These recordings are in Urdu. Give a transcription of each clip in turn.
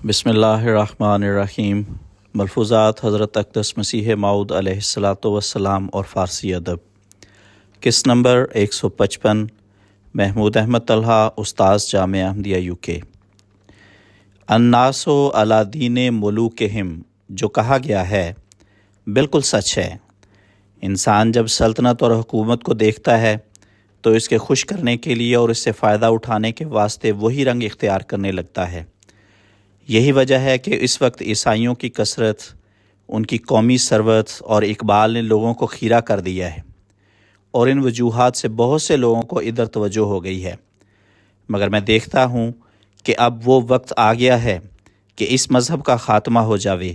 بسم اللہ الرحمن الرحیم۔ ملفوظات حضرت اقدس مسیح موعود علیہ الصلاۃ والسلام اور فارسی ادب۔ قسط نمبر 155، محمود احمد طلحہ، استاذ جامعہ احمدیہ UK۔ الناس علی دین ملوکہم، جو کہا گیا ہے بالکل سچ ہے۔ انسان جب سلطنت اور حکومت کو دیکھتا ہے تو اس کے خوش کرنے کے لیے اور اس سے فائدہ اٹھانے کے واسطے وہی رنگ اختیار کرنے لگتا ہے۔ یہی وجہ ہے کہ اس وقت عیسائیوں کی کثرت، ان کی قومی ثروت اور اقبال نے لوگوں کو خیرہ کر دیا ہے، اور ان وجوہات سے بہت سے لوگوں کو ادھر توجہ ہو گئی ہے۔ مگر میں دیکھتا ہوں کہ اب وہ وقت آ گیا ہے کہ اس مذہب کا خاتمہ ہو جاوے،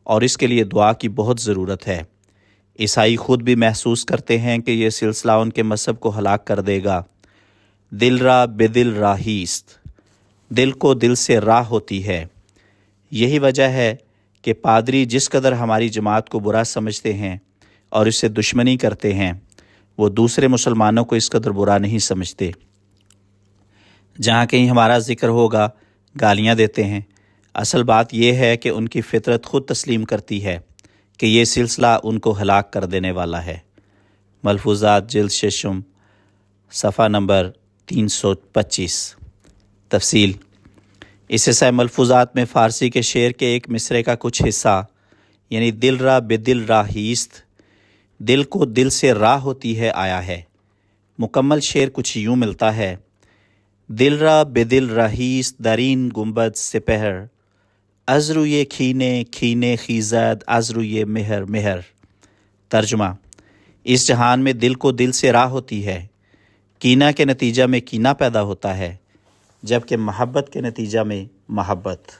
اور اس کے لیے دعا کی بہت ضرورت ہے۔ عیسائی خود بھی محسوس کرتے ہیں کہ یہ سلسلہ ان کے مذہب کو ہلاک کر دے گا۔ دل را بے دل راہیست، دل کو دل سے راہ ہوتی ہے۔ یہی وجہ ہے کہ پادری جس قدر ہماری جماعت کو برا سمجھتے ہیں اور اس سے دشمنی کرتے ہیں، وہ دوسرے مسلمانوں کو اس قدر برا نہیں سمجھتے۔ جہاں کہیں ہمارا ذکر ہوگا گالیاں دیتے ہیں۔ اصل بات یہ ہے کہ ان کی فطرت خود تسلیم کرتی ہے کہ یہ سلسلہ ان کو ہلاک کر دینے والا ہے۔ ملفوظات جلد ششم، صفحہ نمبر 325۔ تفصیل: اس حصہ ملفوظات میں فارسی کے شعر کے ایک مصرعے کا کچھ حصہ، یعنی دل را بے دل راہیست، دل کو دل سے راہ ہوتی ہے، آیا ہے۔ مکمل شعر کچھ یوں ملتا ہے: دل را بے دل راہیست درین گنبد سپہر، از روی کھینے کھینے خیزد از روی مہر مہر۔ ترجمہ: اس جہان میں دل کو دل سے راہ ہوتی ہے، کینہ کے نتیجہ میں کینہ پیدا ہوتا ہے، جبکہ محبت کے نتیجہ میں محبت۔